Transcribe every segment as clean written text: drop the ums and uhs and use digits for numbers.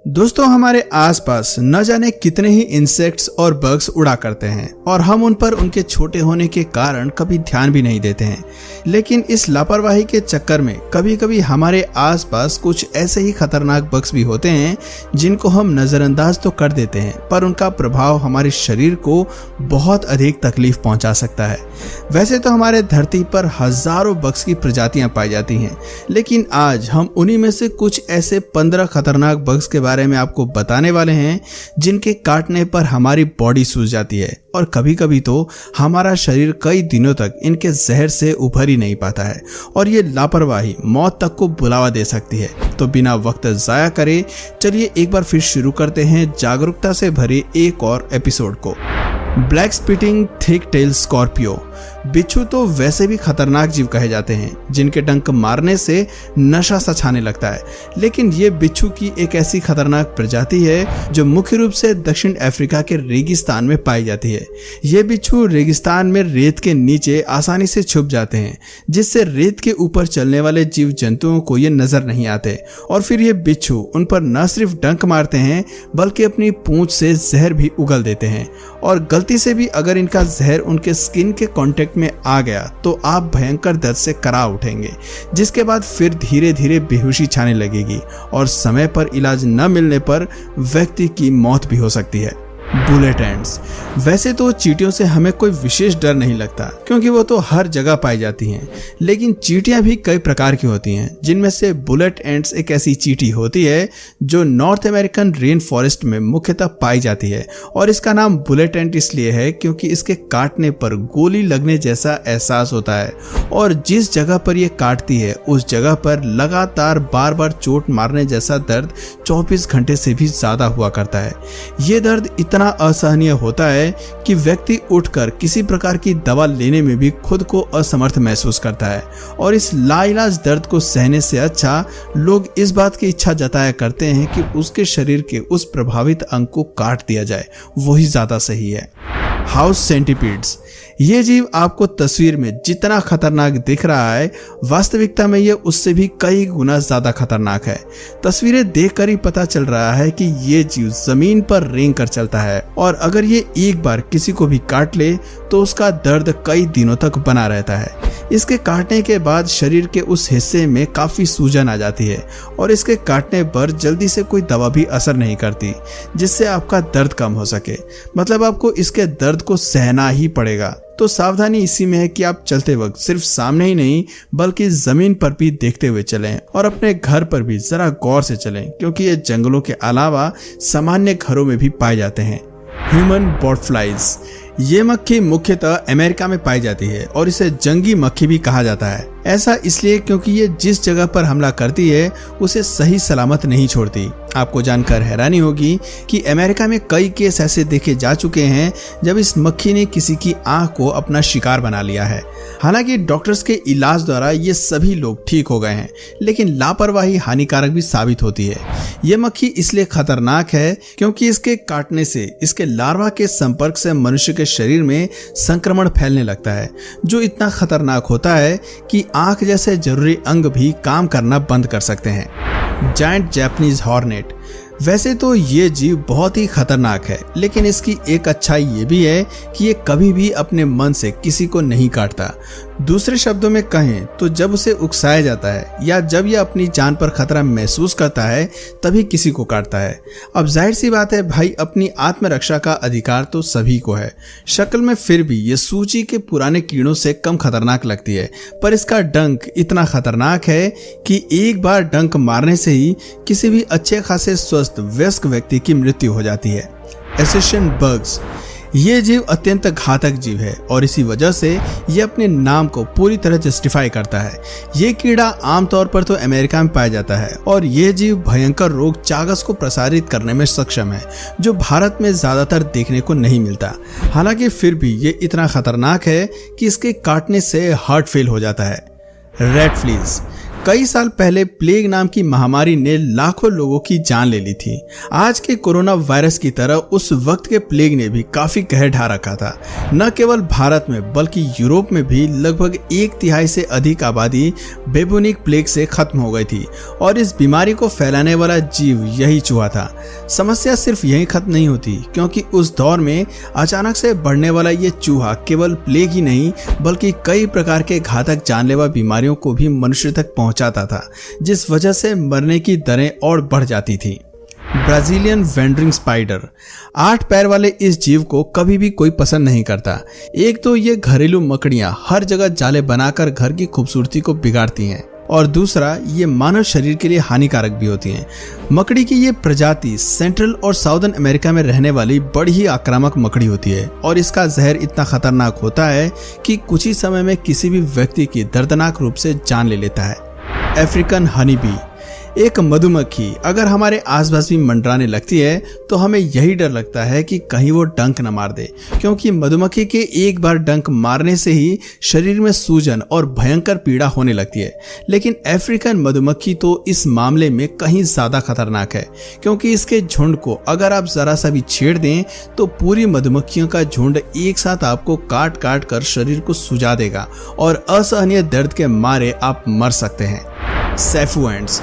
दोस्तों, हमारे आसपास न जाने कितने ही इंसेक्ट्स और बग्स उड़ा करते हैं और हम उन पर उनके छोटे होने के कारण कभी ध्यान भी नहीं देते हैं। लेकिन इस लापरवाही के चक्कर में कभी कभी हमारे आसपास कुछ ऐसे ही खतरनाक बग्स भी होते हैं जिनको हम नजरअंदाज तो कर देते हैं, पर उनका प्रभाव हमारे शरीर को बहुत अधिक तकलीफ पहुंचा सकता है। वैसे तो हमारे धरती पर हजारों बग्स की प्रजातियां पाई जाती हैं, लेकिन आज हम उन्हीं में से कुछ ऐसे 15 खतरनाक बग्स के बारे में आपको बताने वाले हैं जिनके काटने पर हमारी बॉडी सूज जाती है और कभी कभी तो हमारा शरीर कई दिनों तक इनके जहर से उभर ही नहीं पाता है और ये लापरवाही मौत तक को बुलावा दे सकती है। तो बिना वक्त जाया करे चलिए एक बार फिर शुरू करते हैं जागरूकता से भरे एक और एपिसोड को। Black spitting thick tail scorpion. बिच्छू तो वैसे भी खतरनाक जीव कहे जाते हैं जिनके डंक मारने से नशा सा छाने लगता है, लेकिन ये बिच्छू की एक ऐसी खतरनाक प्रजाति है जो मुख्य रूप से दक्षिण अफ्रीका के रेगिस्तान में पाई जाती है। ये बिच्छू रेगिस्तान में रेत के नीचे आसानी से छुप जाते हैं, जिससे रेत के ऊपर चलने वाले जीव जंतुओं को ये नजर नहीं आते और फिर ये बिच्छू उन पर न सिर्फ डंक मारते हैं बल्कि अपनी पूंछ से जहर भी उगल देते हैं और गलती से भी अगर इनका जहर उनके स्किन के कांटेक्ट में आ गया तो आप भयंकर दर्द से करा उठेंगे, जिसके बाद फिर धीरे धीरे बेहोशी छाने लगेगी और समय पर इलाज न मिलने पर व्यक्ति की मौत भी हो सकती है। Bullet ants. वैसे तो चींटियों से हमें कोई विशेष डर नहीं लगता क्योंकि वो तो हर जगह पाई जाती हैं, लेकिन चींटियां भी कई प्रकार की होती हैं, जिनमें से बुलेट एंट्स एक ऐसी चींटी होती है जो नॉर्थ अमेरिकन रेन फॉरेस्ट में मुख्यतः पाई जाती है और इसका नाम बुलेट एंट इसलिए है क्योंकि इसके काटने पर गोली लगने जैसा एहसास होता है और जिस जगह पर यह काटती है उस जगह पर लगातार बार बार चोट मारने जैसा दर्द 24 घंटे से भी ज्यादा हुआ करता है। ये दर्द इतना असहनीय होता है कि व्यक्ति उठकर किसी प्रकार की दवा लेने में भी खुद को असमर्थ महसूस करता है और इस लाइलाज दर्द को सहने से अच्छा लोग इस बात की इच्छा जताया करते हैं कि उसके शरीर के उस प्रभावित अंग को काट दिया जाए, वही ज्यादा सही है। House centipedes. ये जीव आपको तस्वीर में जितना खतरनाक दिख रहा है, वास्तविकता में ये उससे भी कई गुना ज्यादा खतरनाक है। तस्वीरें देखकर ही पता चल रहा है कि ये जीव जमीन पर रेंग कर चलता है और अगर ये एक बार किसी को भी काट ले तो उसका दर्द कई दिनों तक बना रहता है। इसके काटने के बाद शरीर के उस हिस्से में काफी सूजन आ जाती है और इसके काटने पर जल्दी से कोई दवा भी असर नहीं करती जिससे आपका दर्द कम हो सके, मतलब आपको इसके दर्द को सहना ही पड़ेगा। तो सावधानी इसी में है कि आप चलते वक्त सिर्फ सामने ही नहीं बल्कि जमीन पर भी देखते हुए चलें और अपने घर पर भी जरा गौर से चलें क्योंकि ये जंगलों के अलावा सामान्य घरों में भी पाए जाते हैं। ह्यूमन बॉटफ्लाइज। ये मक्खी मुख्यतः अमेरिका में पाई जाती है और इसे जंगी मक्खी भी कहा जाता है। ऐसा इसलिए क्योंकि ये जिस जगह पर हमला करती है उसे सही सलामत नहीं छोड़ती। आपको जानकर हैरानी होगी कि अमेरिका में कई केस ऐसे देखे जा चुके हैं जब इस मक्खी ने किसी की आंख को अपना शिकार बना लिया है। हालांकि डॉक्टर्स के इलाज द्वारा ये सभी लोग ठीक हो गए हैं, लेकिन लापरवाही हानिकारक भी साबित होती है। ये मक्खी इसलिए खतरनाक है क्योंकि इसके काटने से इसके लार्वा के संपर्क से मनुष्य के शरीर में संक्रमण फैलने लगता है, जो इतना खतरनाक होता है कि आंख जैसे जरूरी अंग भी काम करना बंद कर सकते हैं। Giant Japanese hornet. वैसे तो ये जीव बहुत ही खतरनाक है, लेकिन इसकी एक अच्छाई ये भी है कि ये कभी भी अपने मन से किसी को नहीं काटता। दूसरे शब्दों में कहें तो जब उसे उकसाया जाता है या जब ये अपनी जान पर खतरा महसूस करता है तभी किसी को काटता है। अब जाहिर सी बात है भाई, अपनी आत्मरक्षा का अधिकार तो सभी को है। शक्ल में फिर भी ये सूची के पुराने कीड़ों से कम खतरनाक लगती है, पर इसका डंक इतना खतरनाक है कि एक बार डंक मारने से ही किसी भी अच्छे खासे स्वस्थ वयस्क व्यक्ति की मृत्यु हो जाती है। Assassin bugs. ये जीव अत्यंत घातक जीव है और इसी वजह से ये अपने नाम को पूरी तरह जस्टिफाई करता है। ये कीड़ा आमतौर पर तो अमेरिका में पाया जाता है और ये जीव भयंकर रोग चागस को प्रसारित करने में सक्षम है, जो भारत में ज्यादातर देखने को नहीं मिलता। हालांकि फिर भी ये इतना खतरनाक है कि इसके काटने से हार्ट फेल हो जाता है। Red fleas. कई साल पहले प्लेग नाम की महामारी ने लाखों लोगों की जान ले ली थी। आज के कोरोना वायरस की तरह उस वक्त के प्लेग ने भी काफी कहर ढा रखा था। न केवल भारत में बल्कि यूरोप में भी लगभग 1/3 से अधिक आबादी बेबुनिक प्लेग से खत्म हो गई थी और इस बीमारी को फैलाने वाला जीव यही चूहा था। समस्या सिर्फ यहीं खत्म नहीं होती, क्योंकि उस दौर में अचानक से बढ़ने वाला ये चूहा केवल प्लेग ही नहीं बल्कि कई प्रकार के घातक जानलेवा बीमारियों को भी मनुष्य तक पहुंचाता था, जिस वजह से मरने की दरें और बढ़ जाती थी। ब्राजीलियन वैंडरिंग स्पाइडर, 8 पैर वाले इस जीव को कभी भी कोई पसंद नहीं करता। एक तो ये घरेलू मकड़ियां हर जगह जाले बनाकर घर की खूबसूरती को बिगाड़ती हैं और दूसरा ये मानव शरीर के लिए हानिकारक भी होती हैं। मकड़ी की ये प्रजाति सेंट्रल और साउदर्न अमेरिका में रहने वाली बड़ी ही आक्रामक मकड़ी होती है और इसका जहर इतना खतरनाक होता है कि कुछ ही समय में किसी भी व्यक्ति की दर्दनाक रूप से जान ले लेता है। अफ्रीकन हनी बी, एक मधुमक्खी अगर हमारे आसपास भी मंडराने लगती है तो हमें यही डर लगता है कि कहीं वो डंक न मार दे, क्योंकि मधुमक्खी के एक बार डंक मारने से ही शरीर में सूजन और भयंकर पीड़ा होने लगती है। लेकिन अफ्रीकन मधुमक्खी तो इस मामले में कहीं ज्यादा खतरनाक है, क्योंकि इसके झुंड को अगर आप जरा सा भी छेड़ दें तो पूरी मधुमक्खियों का झुंड एक साथ आपको काट काट कर शरीर को सुजा देगा और असहनीय दर्द के मारे आप मर सकते हैं। सैफू एंट्स,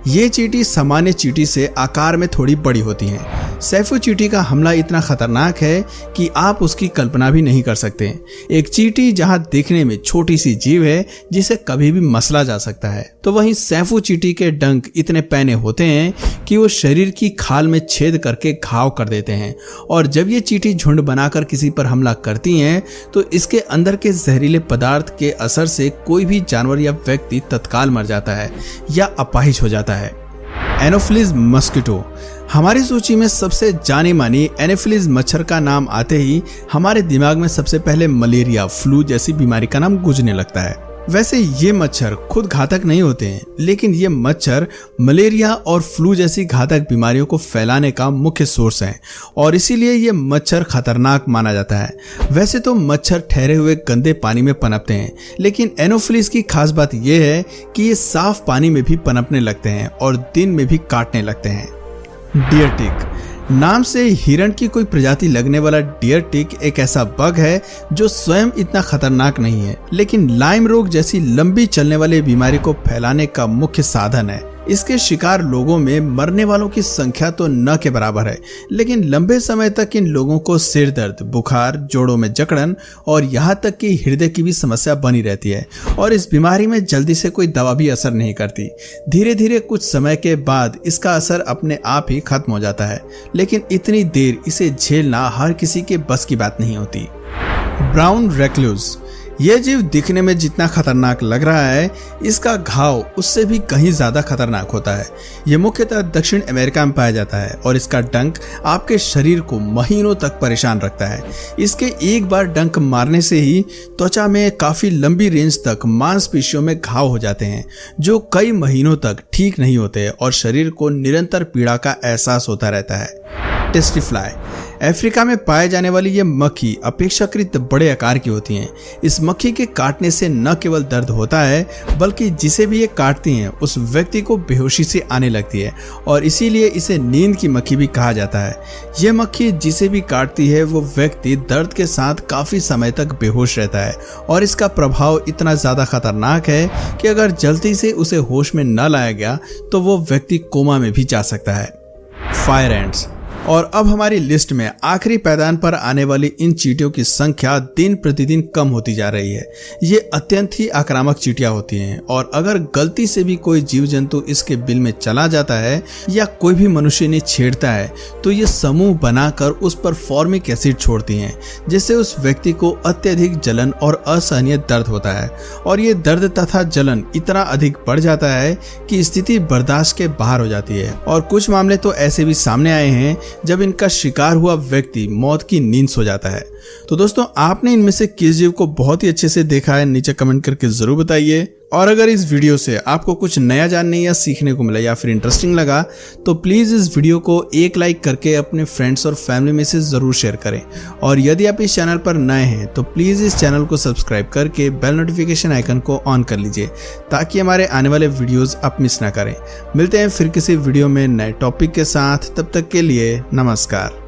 ये चींटी सामान्य चींटी से आकार में थोड़ी बड़ी होती हैं। सैफू चींटी का हमला इतना खतरनाक है कि आप उसकी कल्पना भी नहीं कर सकते। एक चींटी जहां दिखने में छोटी सी जीव है जिसे कभी भी मसला जा सकता है, तो वहीं सैफू चींटी के डंक इतने पैने होते हैं कि वो शरीर की खाल में छेद करके घाव कर देते हैं और जब ये चींटी झुंड बनाकर किसी पर हमला करती हैं तो इसके अंदर के जहरीले पदार्थ के असर से कोई भी जानवर या व्यक्ति तत्काल मर जाता है या अपाहिज हो जाता है। एनोफिलीज मस्किटो, हमारी सूची में सबसे जानी मानी एनोफिलीज मच्छर का नाम आते ही हमारे दिमाग में सबसे पहले मलेरिया, फ्लू जैसी बीमारी का नाम गूंजने लगता है। वैसे ये मच्छर खुद घातक नहीं होते हैं, लेकिन ये मच्छर मलेरिया और फ्लू जैसी घातक बीमारियों को फैलाने का मुख्य सोर्स है और इसीलिए ये मच्छर खतरनाक माना जाता है। वैसे तो मच्छर ठहरे हुए गंदे पानी में पनपते हैं, लेकिन एनोफिलीज की खास बात यह है कि ये साफ पानी में भी पनपने लगते हैं और दिन में भी काटने लगते हैं। डियर टिक, नाम से हिरण की कोई प्रजाति लगने वाला डियर टिक एक ऐसा बग है जो स्वयं इतना खतरनाक नहीं है, लेकिन लाइम रोग जैसी लंबी चलने वाली बीमारी को फैलाने का मुख्य साधन है। इसके शिकार लोगों में मरने वालों की संख्या तो न के बराबर है, लेकिन लंबे समय तक इन लोगों को सिर दर्द, बुखार, जोड़ों में जकड़न और यहाँ तक कि हृदय की भी समस्या बनी रहती है और इस बीमारी में जल्दी से कोई दवा भी असर नहीं करती। धीरे धीरे कुछ समय के बाद इसका असर अपने आप ही खत्म हो जाता है, लेकिन इतनी देर इसे झेलना हर किसी के बस की बात नहीं होती। ब्राउन रेक्लूज, यह जीव दिखने में जितना खतरनाक लग रहा है, इसका घाव उससे भी कहीं ज्यादा खतरनाक होता है। यह मुख्यतः दक्षिण अमेरिका में पाया जाता है और इसका डंक आपके शरीर को महीनों तक परेशान रखता है। इसके एक बार डंक मारने से ही त्वचा में काफी लंबी रेंज तक मांसपेशियों में घाव हो जाते हैं, जो कई महीनों तक ठीक नहीं होते और शरीर को निरंतर पीड़ा का एहसास होता रहता है। टेस्टी फ्लाई, अफ्रीका में पाए जाने वाली ये मक्खी अपेक्षाकृत बड़े आकार की होती हैं। इस मक्खी के काटने से न केवल दर्द होता है बल्कि जिसे भी ये काटती हैं उस व्यक्ति को बेहोशी से आने लगती है और इसीलिए इसे नींद की मक्खी भी कहा जाता है। ये मक्खी जिसे भी काटती है वो व्यक्ति दर्द के साथ काफी समय तक बेहोश रहता है और इसका प्रभाव इतना ज्यादा खतरनाक है कि अगर जल्दी से उसे होश में न लाया गया तो वो व्यक्ति कोमा में भी जा सकता है। फायर एंट्स, और अब हमारी लिस्ट में आखिरी पैदान पर आने वाली इन चींटियों की संख्या दिन प्रतिदिन कम होती जा रही है। ये अत्यंत ही आक्रामक चींटियां होती हैं और अगर गलती से भी कोई जीव जंतु इसके बिल में चला जाता है या कोई भी मनुष्य इन्हें छेड़ता है तो ये समूह बनाकर उस पर फॉर्मिक एसिड छोड़ती हैं, जिससे उस व्यक्ति को अत्यधिक जलन और असहनीय दर्द होता है और ये दर्द तथा जलन इतना अधिक बढ़ जाता है कि स्थिति बर्दाश्त के बाहर हो जाती है और कुछ मामले तो ऐसे भी सामने आए हैं जब इनका शिकार हुआ व्यक्ति मौत की नींद सो जाता है। तो दोस्तों, आपने इनमें से किस जीव को बहुत ही अच्छे से देखा है नीचे कमेंट करके जरूर बताइए और अगर इस वीडियो से आपको कुछ नया जानने या सीखने को मिला या फिर इंटरेस्टिंग लगा तो प्लीज़ इस वीडियो को एक लाइक करके अपने फ्रेंड्स और फैमिली में से ज़रूर शेयर करें। और यदि आप इस चैनल पर नए हैं तो प्लीज़ इस चैनल को सब्सक्राइब करके बेल नोटिफिकेशन आइकन को ऑन कर लीजिए ताकि हमारे आने वाले वीडियोज़ आप मिस ना करें। मिलते हैं फिर किसी वीडियो में नए टॉपिक के साथ, तब तक के लिए नमस्कार।